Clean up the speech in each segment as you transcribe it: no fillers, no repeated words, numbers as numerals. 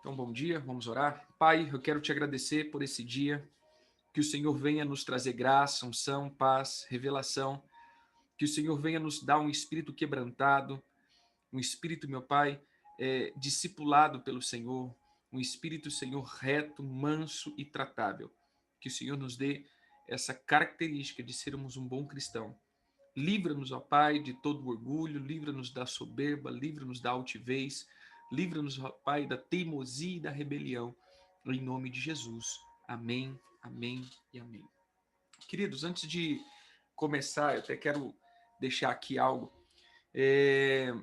Então, bom dia, vamos orar. Pai, eu quero te agradecer por esse dia, que o Senhor venha nos trazer graça, unção, paz, revelação, que o Senhor venha nos dar um espírito quebrantado, um espírito, meu Pai, discipulado pelo Senhor, um espírito, Senhor, reto, manso e tratável. Que o Senhor nos dê essa característica de sermos um bom cristão. Livra-nos, ó Pai, de todo orgulho, livra-nos da soberba, livra-nos da altivez, livra-nos, ó Pai, da teimosia e da rebelião, em nome de Jesus. Amém, amém e amém. Queridos, antes de começar, eu até quero deixar aqui algo. É,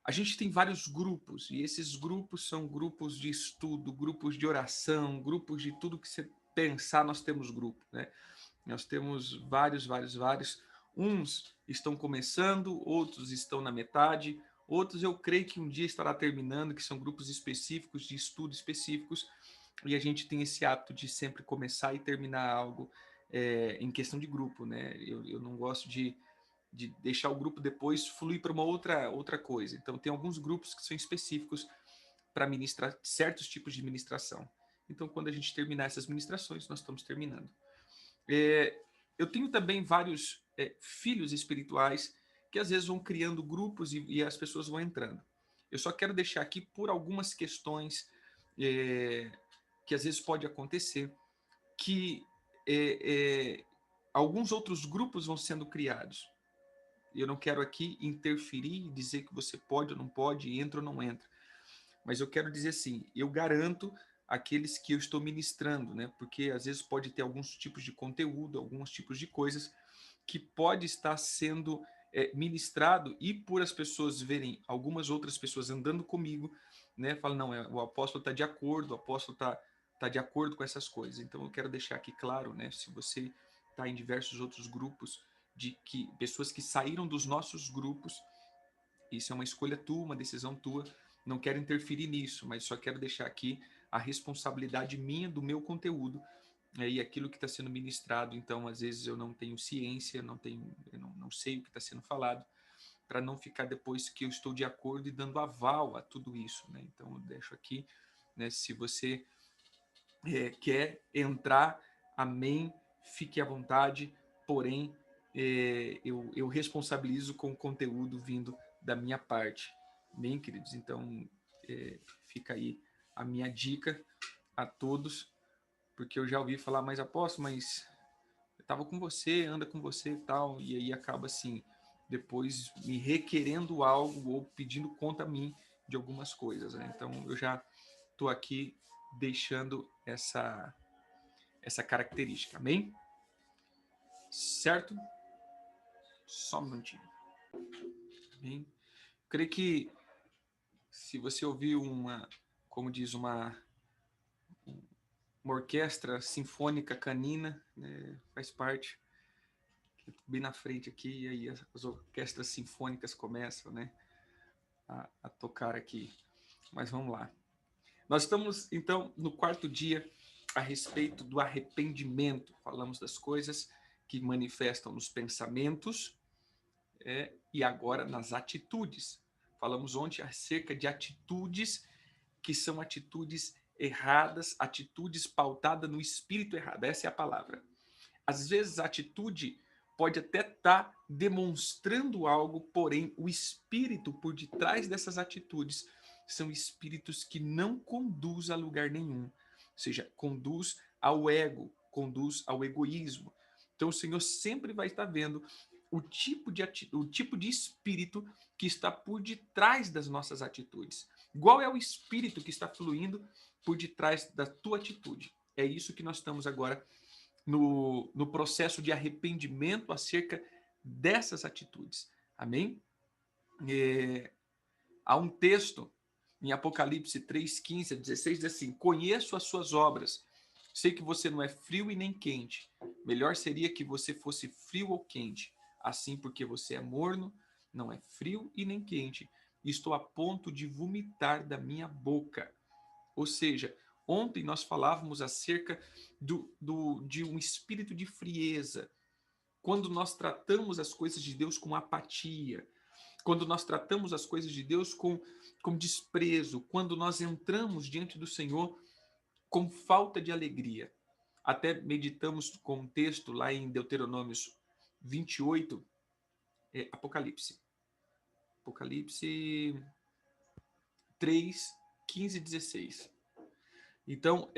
A gente tem vários grupos, e esses grupos são grupos de estudo, grupos de oração, grupos de tudo que você pensar, nós temos grupo, né? Nós temos vários. Uns estão começando, outros estão na metade, outros eu creio que um dia estará terminando, que são grupos específicos, de estudo específicos, e a gente tem esse hábito de sempre começar e terminar algo em questão de grupo, né? Eu não gosto de deixar o grupo depois fluir para uma outra coisa. Então, tem alguns grupos que são específicos para ministrar certos tipos de ministração. Então, quando a gente terminar essas ministrações, nós estamos terminando. É, eu tenho também vários filhos espirituais que às vezes vão criando grupos e as pessoas vão entrando. Eu só quero deixar aqui por algumas questões é, que às vezes pode acontecer que é, alguns outros grupos vão sendo criados. Eu não quero aqui interferir e dizer que você pode ou não pode, entra ou não entra. Mas eu quero dizer assim, eu garanto aqueles que eu estou ministrando, né? Porque às vezes pode ter alguns tipos de conteúdo, alguns tipos de coisas que pode estar sendo ministrado e por as pessoas verem algumas outras pessoas andando comigo, né? Falam, não, o apóstolo está de acordo, o apóstolo tá de acordo com essas coisas. Então eu quero deixar aqui claro, né? Se você está em diversos outros grupos, de que pessoas que saíram dos nossos grupos, isso é uma escolha tua, uma decisão tua. Não quero interferir nisso, mas só quero deixar aqui a responsabilidade minha do meu conteúdo e aquilo que está sendo ministrado. Então, às vezes eu não tenho ciência, eu não sei o que está sendo falado, para não ficar depois que eu estou de acordo e dando aval a tudo isso, né? Então, eu deixo aqui, né? Se você quer entrar, amém, fique à vontade, porém eu responsabilizo com o conteúdo vindo da minha parte, bem, queridos? Então fica aí a minha dica a todos, porque eu já ouvi falar, mais apóstolo, mas eu estava com você, anda com você e tal, e aí acaba assim, depois me requerendo algo ou pedindo conta a mim de algumas coisas, né? Então eu já estou aqui deixando essa característica, amém? Certo? Só um minutinho. Amém? Creio que se você ouvir como diz, uma orquestra sinfônica canina, né, faz parte, bem na frente aqui, e aí as orquestras sinfônicas começam, né, a tocar aqui. Mas vamos lá. Nós estamos, então, no quarto dia a respeito do arrependimento. Falamos das coisas que manifestam nos pensamentos, e agora nas atitudes. Falamos ontem acerca de atitudes que são atitudes erradas, atitudes pautadas no espírito errado. Essa é a palavra. Às vezes a atitude pode até estar demonstrando algo, porém o espírito por detrás dessas atitudes são espíritos que não conduz a lugar nenhum. Ou seja, conduz ao ego, conduz ao egoísmo. Então o Senhor sempre vai estar vendo o tipo de espírito que está por detrás das nossas atitudes. Qual é o espírito que está fluindo por detrás da tua atitude? É isso que nós estamos agora no processo de arrependimento acerca dessas atitudes. Amém? Há um texto em Apocalipse 3:15 a 16, diz assim: conheço as suas obras, sei que você não é frio e nem quente. Melhor seria que você fosse frio ou quente. Assim, porque você é morno, não é frio e nem quente. Estou a ponto de vomitar da minha boca. Ou seja, ontem nós falávamos acerca de um espírito de frieza, quando nós tratamos as coisas de Deus com apatia, quando nós tratamos as coisas de Deus com desprezo, quando nós entramos diante do Senhor com falta de alegria. Até meditamos com um texto lá em Deuteronômios 28, Apocalipse. Apocalipse 3, 15 e 16. Então,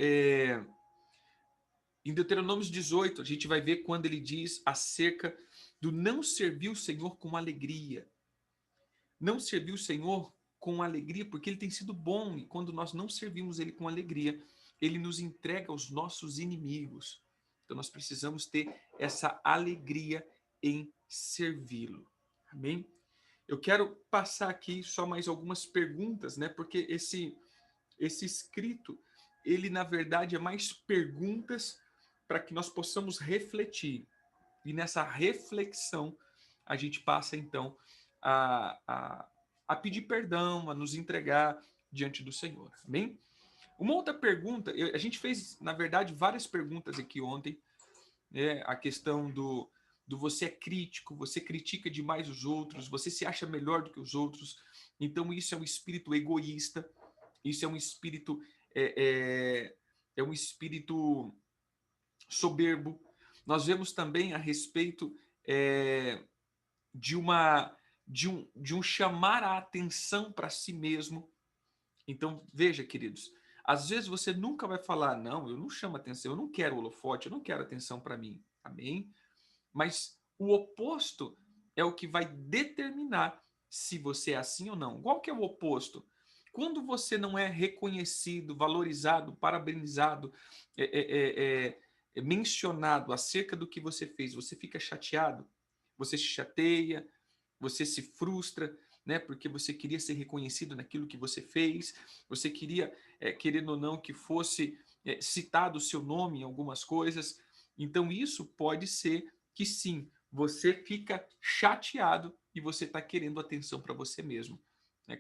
em Deuteronômio 18, a gente vai ver quando ele diz acerca do não servir o Senhor com alegria. Não servir o Senhor com alegria, porque ele tem sido bom, e quando nós não servimos ele com alegria, ele nos entrega aos nossos inimigos. Então nós precisamos ter essa alegria em servi-lo. Amém? Eu quero passar aqui só mais algumas perguntas, né? Porque esse escrito, ele na verdade é mais perguntas para que nós possamos refletir. E nessa reflexão, a gente passa então a pedir perdão, a nos entregar diante do Senhor. Amém? Uma outra pergunta, a gente fez, na verdade, várias perguntas aqui ontem, né? A questão do você é crítico, você critica demais os outros, você se acha melhor do que os outros. Então, isso é um espírito egoísta, isso é um espírito, é um espírito soberbo. Nós vemos também a respeito de um chamar a atenção para si mesmo. Então, veja, queridos, às vezes você nunca vai falar, não, eu não chamo atenção, eu não quero holofote, eu não quero atenção para mim. Amém? Mas o oposto é o que vai determinar se você é assim ou não. Qual que é o oposto? Quando você não é reconhecido, valorizado, parabenizado, mencionado acerca do que você fez, você fica chateado, você se chateia, você se frustra, né? Porque você queria ser reconhecido naquilo que você fez, você queria, querendo ou não, que fosse citado o seu nome em algumas coisas. Então, isso pode ser que sim, você fica chateado e você está querendo atenção para você mesmo.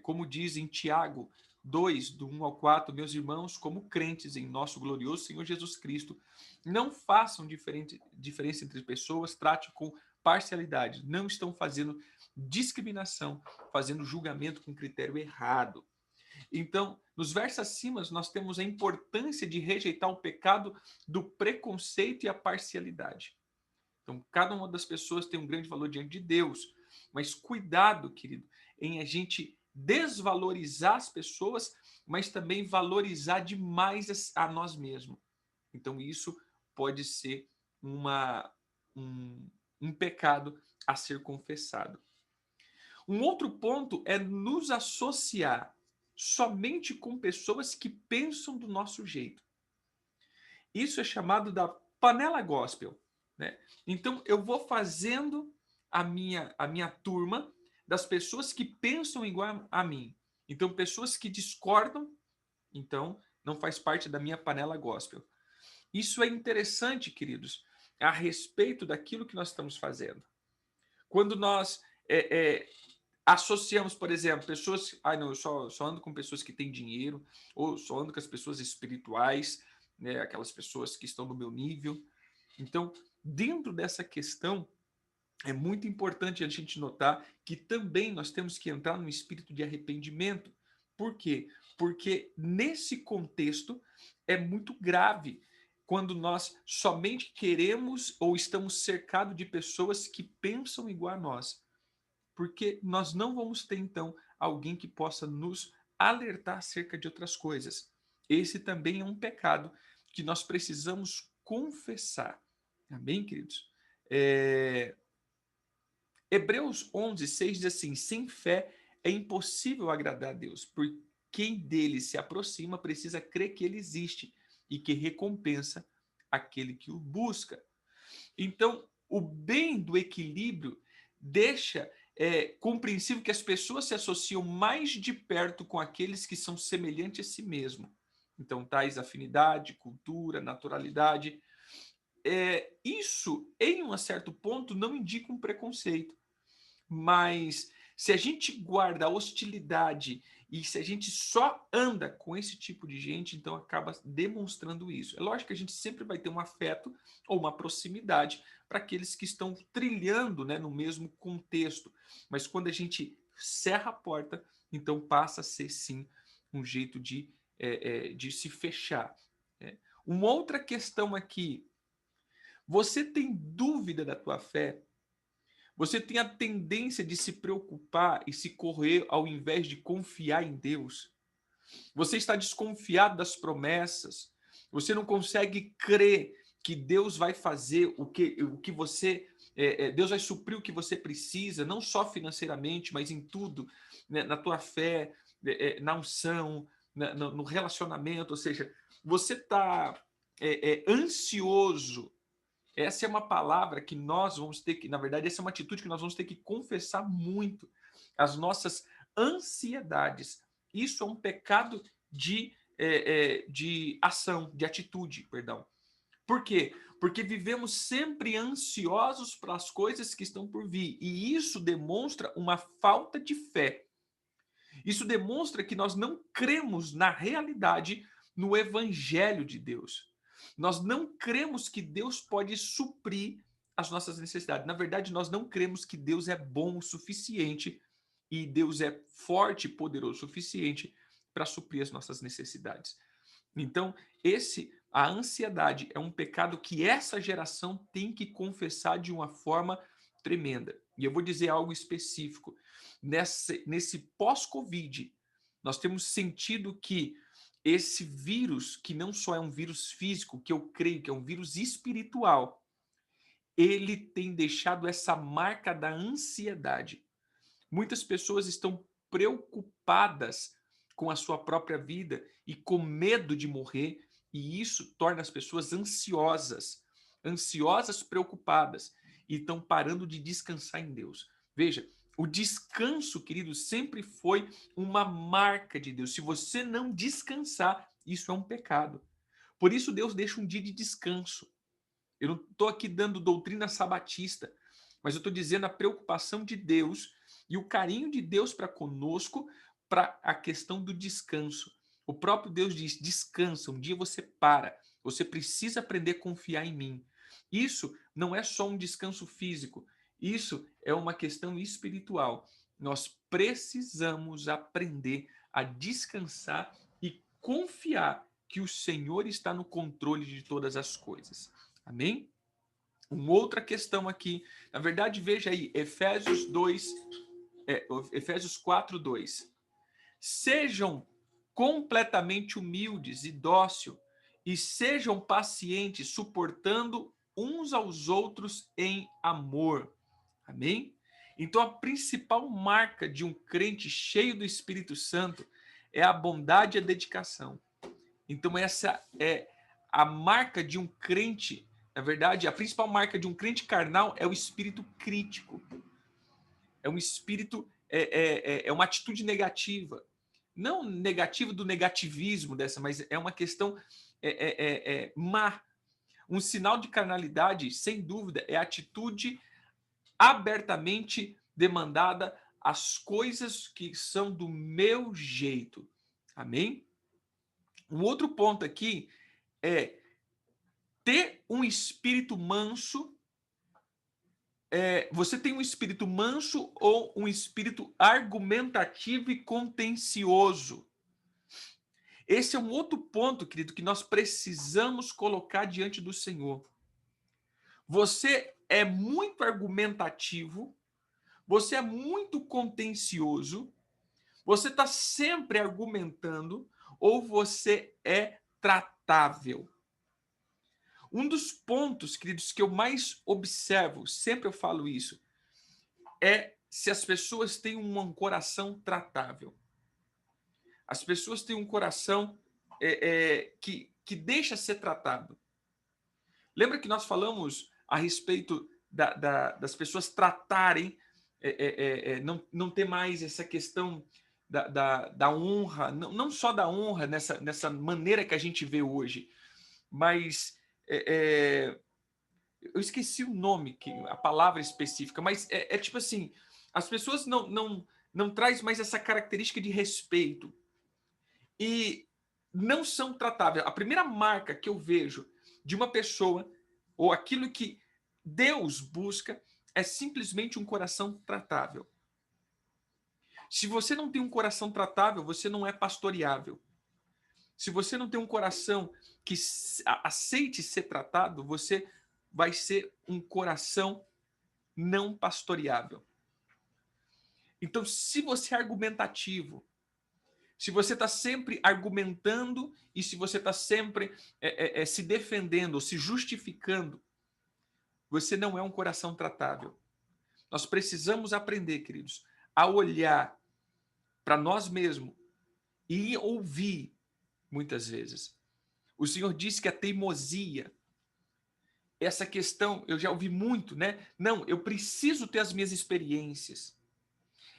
Como diz em Tiago 2, do 1 ao 4, meus irmãos, como crentes em nosso glorioso Senhor Jesus Cristo, não façam diferença entre pessoas, trate com parcialidade, não estão fazendo discriminação, fazendo julgamento com critério errado. Então, nos versos acima, nós temos a importância de rejeitar o pecado do preconceito e a parcialidade. Então, cada uma das pessoas tem um grande valor diante de Deus, mas cuidado, querido, em a gente desvalorizar as pessoas, mas também valorizar demais a nós mesmos. Então, isso pode ser um pecado a ser confessado. Um outro ponto é nos associar somente com pessoas que pensam do nosso jeito. Isso é chamado da panela gospel, né? Então, eu vou fazendo a minha turma das pessoas que pensam igual a mim. Então, pessoas que discordam, então, não faz parte da minha panela gospel. Isso é interessante, queridos, a respeito daquilo que nós estamos fazendo. Quando nós associamos, por exemplo, pessoas... não, eu só ando com pessoas que têm dinheiro, ou só ando com as pessoas espirituais, né, aquelas pessoas que estão no meu nível. Então, dentro dessa questão, é muito importante a gente notar que também nós temos que entrar num espírito de arrependimento. Por quê? Porque nesse contexto é muito grave quando nós somente queremos ou estamos cercados de pessoas que pensam igual a nós. Porque nós não vamos ter, então, alguém que possa nos alertar acerca de outras coisas. Esse também é um pecado que nós precisamos confessar. Amém, queridos? Hebreus 11, 6 diz assim: sem fé é impossível agradar a Deus, porque quem dele se aproxima precisa crer que ele existe e que recompensa aquele que o busca. Então, o bem do equilíbrio deixa compreensível que as pessoas se associam mais de perto com aqueles que são semelhantes a si mesmo. Então, tais afinidade, cultura, naturalidade. Isso, em um certo ponto, não indica um preconceito. Mas se a gente guarda a hostilidade e se a gente só anda com esse tipo de gente, então acaba demonstrando isso. É lógico que a gente sempre vai ter um afeto ou uma proximidade para aqueles que estão trilhando, né, no mesmo contexto. Mas quando a gente cerra a porta, então passa a ser sim um jeito de se fechar. Né? Uma outra questão aqui, você tem dúvida da tua fé? Você tem a tendência de se preocupar e se correr ao invés de confiar em Deus? Você está desconfiado das promessas? Você não consegue crer que Deus vai fazer o que você. Deus vai suprir o que você precisa, não só financeiramente, mas em tudo, né, na tua fé, na unção, no relacionamento. Ou seja, você está ansioso. Essa é uma palavra que nós vamos ter que, na verdade, essa é uma atitude que nós vamos ter que confessar muito. As nossas ansiedades. Isso é um pecado de ação, de atitude, perdão. Por quê? Porque vivemos sempre ansiosos para as coisas que estão por vir. E isso demonstra uma falta de fé. Isso demonstra que nós não cremos na realidade, no evangelho de Deus. Nós não cremos que Deus pode suprir as nossas necessidades. Na verdade, nós não cremos que Deus é bom o suficiente e Deus é forte e poderoso o suficiente para suprir as nossas necessidades. Então, a ansiedade é um pecado que essa geração tem que confessar de uma forma tremenda. E eu vou dizer algo específico. Nesse pós-Covid, nós temos sentido que esse vírus, que não só é um vírus físico, que eu creio que é um vírus espiritual, ele tem deixado essa marca da ansiedade. Muitas pessoas estão preocupadas com a sua própria vida e com medo de morrer, e isso torna as pessoas ansiosas, preocupadas, e estão parando de descansar em Deus. Veja, o descanso, querido, sempre foi uma marca de Deus. Se você não descansar, isso é um pecado. Por isso Deus deixa um dia de descanso. Eu não estou aqui dando doutrina sabatista, mas eu estou dizendo a preocupação de Deus e o carinho de Deus para conosco, para a questão do descanso. O próprio Deus diz: descansa, um dia você para, você precisa aprender a confiar em mim. Isso não é só um descanso físico, isso é uma questão espiritual. Nós precisamos aprender a descansar e confiar que o Senhor está no controle de todas as coisas. Amém? Uma outra questão aqui, na verdade, veja aí, Efésios 4, 2. Sejam completamente humildes e dócil, e sejam pacientes, suportando uns aos outros em amor. Amém? Então, a principal marca de um crente cheio do Espírito Santo é a bondade e a dedicação. Então, essa é a marca de um crente. Na verdade, a principal marca de um crente carnal é o espírito crítico. É um espírito, é uma atitude negativa. Não negativa do negativismo dessa, mas é uma questão má. Um sinal de carnalidade, sem dúvida, é a atitude abertamente demandada às coisas que são do meu jeito. Amém? Um outro ponto aqui é ter um espírito manso. Você tem um espírito manso ou um espírito argumentativo e contencioso? Esse é um outro ponto, querido, que nós precisamos colocar diante do Senhor. Você é muito argumentativo, você é muito contencioso, você está sempre argumentando, ou você é tratável? Um dos pontos, queridos, que eu mais observo, sempre eu falo isso, é se as pessoas têm um coração tratável. As pessoas têm um coração que deixa ser tratado. Lembra que nós falamos a respeito das pessoas tratarem, não ter mais essa questão da honra, não só da honra nessa maneira que a gente vê hoje, mas eu esqueci o nome, a palavra específica, mas é tipo assim, as pessoas não traz mais essa característica de respeito e não são tratáveis. A primeira marca que eu vejo de uma pessoa, ou aquilo que Deus busca, é simplesmente um coração tratável. Se você não tem um coração tratável, você não é pastoreável. Se você não tem um coração que aceite ser tratado, você vai ser um coração não pastoreável. Então, se você é argumentativo, se você está sempre argumentando e se você está sempre se defendendo ou se justificando, você não é um coração tratável. Nós precisamos aprender, queridos, a olhar para nós mesmos e ouvir muitas vezes. O Senhor disse que a teimosia, essa questão, eu já ouvi muito, né? Não, eu preciso ter as minhas experiências.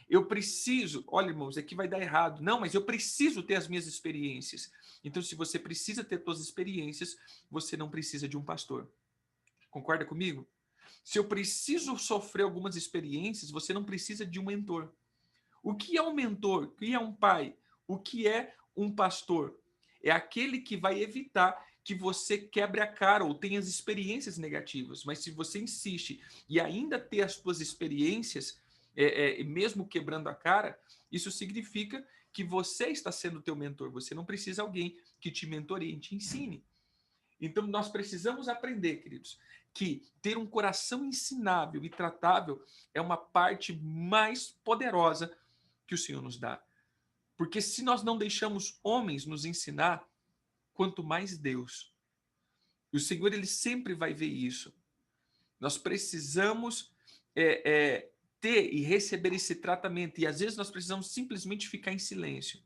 Eu preciso, olha, irmãos, aqui vai dar errado. Não, mas eu preciso ter as minhas experiências. Então, se você precisa ter suas experiências, você não precisa de um pastor. Concorda comigo? Se eu preciso sofrer algumas experiências, você não precisa de um mentor. O que é um mentor? O que é um pai? O que é um pastor? É aquele que vai evitar que você quebre a cara ou tenha as experiências negativas. Mas se você insiste e ainda ter as suas experiências, mesmo quebrando a cara, isso significa que você está sendo o teu mentor. Você não precisa de alguém que te mentoreie, te ensine. Então, nós precisamos aprender, queridos, que ter um coração ensinável e tratável é uma parte mais poderosa que o Senhor nos dá. Porque se nós não deixamos homens nos ensinar, quanto mais Deus. E o Senhor, ele sempre vai ver isso. Nós precisamos ter e receber esse tratamento. E às vezes nós precisamos simplesmente ficar em silêncio.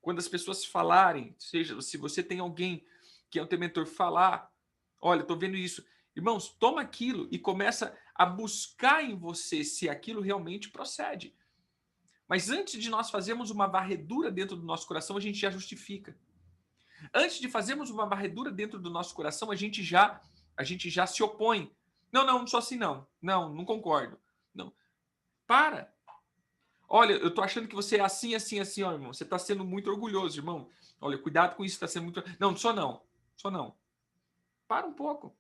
Quando as pessoas falarem, seja se você tem alguém que é o teu mentor falar, olha, estou vendo isso. Irmãos, toma aquilo e começa a buscar em você se aquilo realmente procede. Mas antes de nós fazermos uma varredura dentro do nosso coração, a gente já justifica. Antes de fazermos uma varredura dentro do nosso coração, a gente já se opõe. Não, não sou assim não. Não, não concordo. Não. Para. Olha, eu tô achando que você é assim, assim, assim, ó, irmão. Você tá sendo muito orgulhoso, irmão. Olha, cuidado com isso, tá sendo muito. Não, não sou não. Sou não. Para um pouco.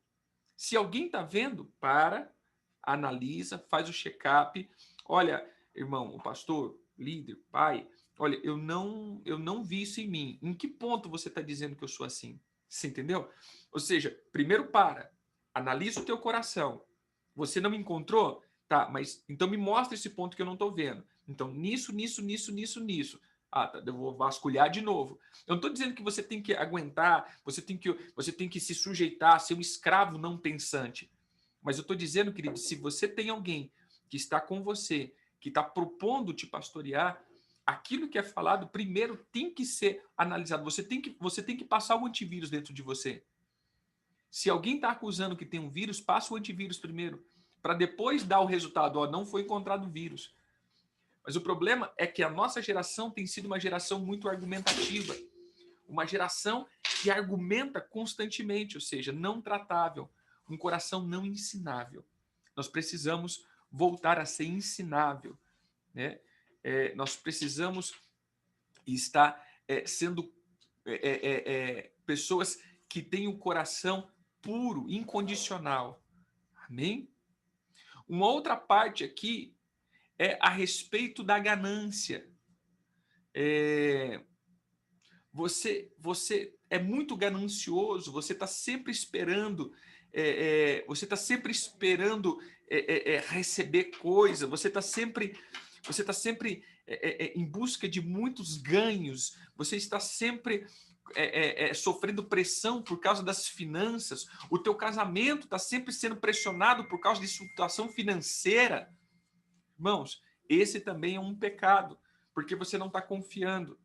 Se alguém tá vendo, para, analisa, faz o check-up. Olha, irmão, o pastor, líder, pai, olha, eu não vi isso em mim. Em que ponto você está dizendo que eu sou assim? Você entendeu? Ou seja, primeiro para, analisa o teu coração. Você não me encontrou? Tá, mas então me mostra esse ponto que eu não estou vendo. Então, nisso, nisso, nisso, nisso, nisso. Ah, tá, eu vou vasculhar de novo. Eu não estou dizendo que você tem que aguentar, você tem que se sujeitar, ser um escravo não pensante. Mas eu estou dizendo, querido, se você tem alguém que está com você, que está propondo te pastorear, aquilo que é falado primeiro tem que ser analisado. Você tem que passar o antivírus dentro de você. Se alguém está acusando que tem um vírus, passa o antivírus primeiro, para depois dar o resultado. Ó, não foi encontrado vírus. Mas o problema é que a nossa geração tem sido uma geração muito argumentativa. Uma geração que argumenta constantemente, ou seja, não tratável. Um coração não ensinável. Nós precisamos voltar a ser ensinável, né? Nós precisamos estar sendo pessoas que têm o coração puro, incondicional. Amém? Uma outra parte aqui é a respeito da ganância. Você é muito ganancioso, você está sempre esperando, receber coisa, você está sempre em busca de muitos ganhos, você está sempre sofrendo pressão por causa das finanças, o teu casamento está sempre sendo pressionado por causa de situação financeira. Irmãos, esse também é um pecado, porque você não está confiando.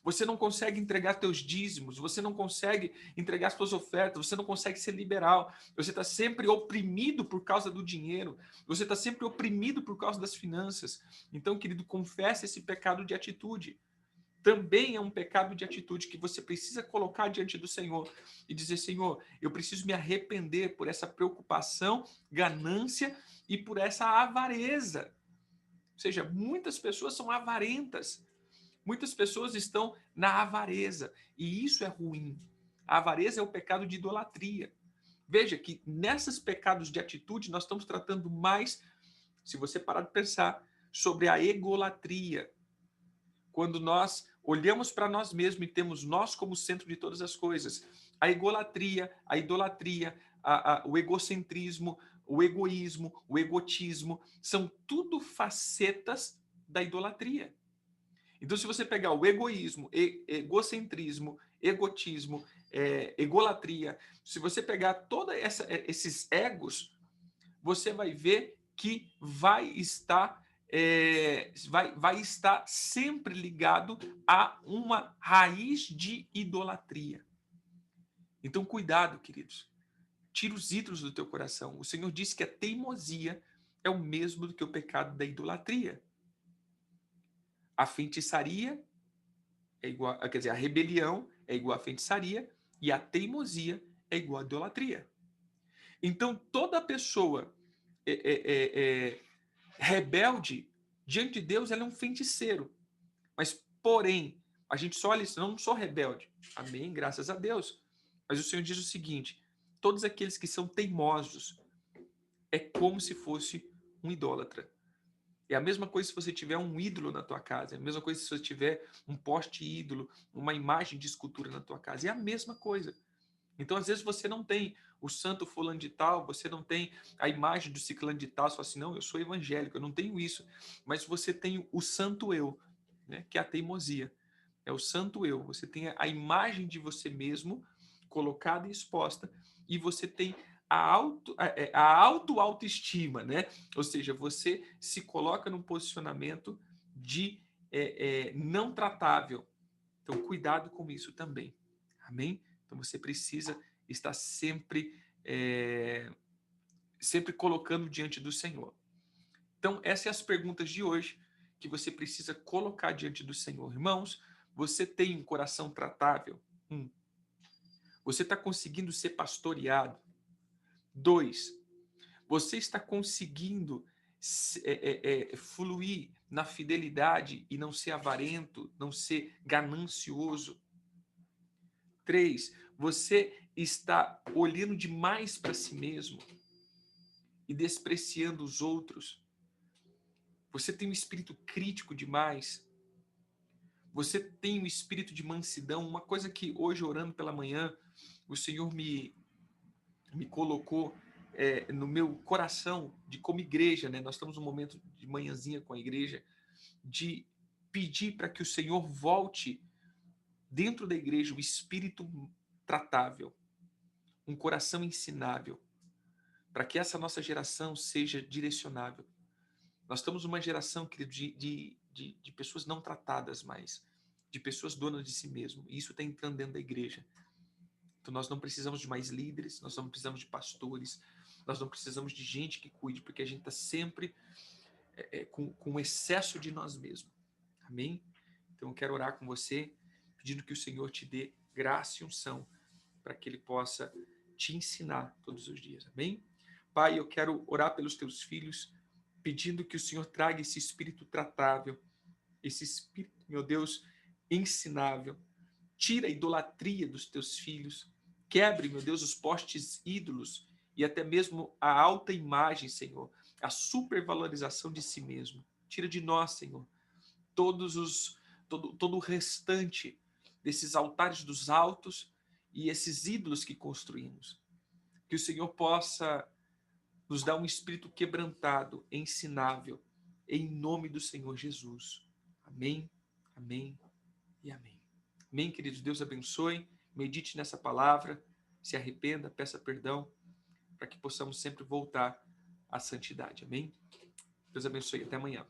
Você não consegue entregar teus dízimos, você não consegue entregar as suas ofertas, você não consegue ser liberal. Você está sempre oprimido por causa do dinheiro, você está sempre oprimido por causa das finanças. Então, querido, confesse esse pecado de atitude. Também é um pecado de atitude que você precisa colocar diante do Senhor e dizer: Senhor, eu preciso me arrepender por essa preocupação, ganância e por essa avareza. Ou seja, muitas pessoas são avarentas. Muitas pessoas estão na avareza e isso é ruim. A avareza é o pecado de idolatria. Veja que nesses pecados de atitude nós estamos tratando mais, se você parar de pensar, sobre a egolatria. Quando nós olhamos para nós mesmos e temos nós como centro de todas as coisas. A egolatria, a idolatria, o egocentrismo, o egoísmo, o egotismo, são tudo facetas da idolatria. Então, se você pegar o egoísmo, egocentrismo, egotismo, egolatria, se você pegar todos esses egos, você vai ver que vai estar sempre ligado a uma raiz de idolatria. Então, cuidado, queridos. Tira os ídolos do teu coração. O Senhor disse que a teimosia é o mesmo do que o pecado da idolatria. A feitiçaria é igual, quer dizer, a rebelião é igual à feitiçaria e a teimosia é igual à idolatria. Então, toda pessoa rebelde diante de Deus, ela é um feiticeiro. Mas, porém, a gente só olha isso, não sou rebelde. Amém, graças a Deus. Mas o Senhor diz o seguinte: todos aqueles que são teimosos é como se fosse um idólatra. É a mesma coisa se você tiver um ídolo na tua casa, é a mesma coisa se você tiver um poste ídolo, uma imagem de escultura na tua casa, é a mesma coisa. Então, às vezes, você não tem o santo fulano de tal, você não tem a imagem do ciclano de tal, você fala assim, não, eu sou evangélico, eu não tenho isso. Mas você tem o santo eu, né, que é a teimosia. É o santo eu. Você tem a imagem de você mesmo colocada e exposta, e você tem a autoestima, né? Ou seja, você se coloca num posicionamento de não tratável. Então, cuidado com isso também. Amém? Então, você precisa estar sempre colocando diante do Senhor. Então, essas são as perguntas de hoje que você precisa colocar diante do Senhor. Irmãos, você tem um coração tratável? 1. Você está conseguindo ser pastoreado? 2. Você está conseguindo fluir na fidelidade e não ser avarento, não ser ganancioso? 3. Você está olhando demais para si mesmo e despreciando os outros? Você tem um espírito crítico demais? Você tem um espírito de mansidão? Uma coisa que hoje, orando pela manhã, o Senhor me colocou no meu coração de como igreja, né? Nós estamos num momento de manhãzinha com a igreja, de pedir para que o Senhor volte dentro da igreja o espírito tratável, um coração ensinável, para que essa nossa geração seja direcionável. Nós estamos numa geração, querido, de pessoas não tratadas mais, de pessoas donas de si mesmo, e isso está entrando dentro da igreja. Então nós não precisamos de mais líderes, nós não precisamos de pastores, nós não precisamos de gente que cuide, porque a gente está sempre com excesso de nós mesmos. Amém? Então eu quero orar com você, pedindo que o Senhor te dê graça e unção, para que Ele possa te ensinar todos os dias. Amém? Pai, eu quero orar pelos teus filhos, pedindo que o Senhor traga esse espírito tratável, esse espírito, meu Deus, ensinável. Tira a idolatria dos teus filhos. Quebre, meu Deus, os postes ídolos e até mesmo a alta imagem, Senhor, a supervalorização de si mesmo. Tira de nós, Senhor, todo o restante desses altares dos altos e esses ídolos que construímos. Que o Senhor possa nos dar um espírito quebrantado, ensinável, em nome do Senhor Jesus. Amém, amém e amém. Amém, queridos? Deus abençoe. Medite nessa palavra, se arrependa, peça perdão, para que possamos sempre voltar à santidade. Amém? Deus abençoe. Até amanhã.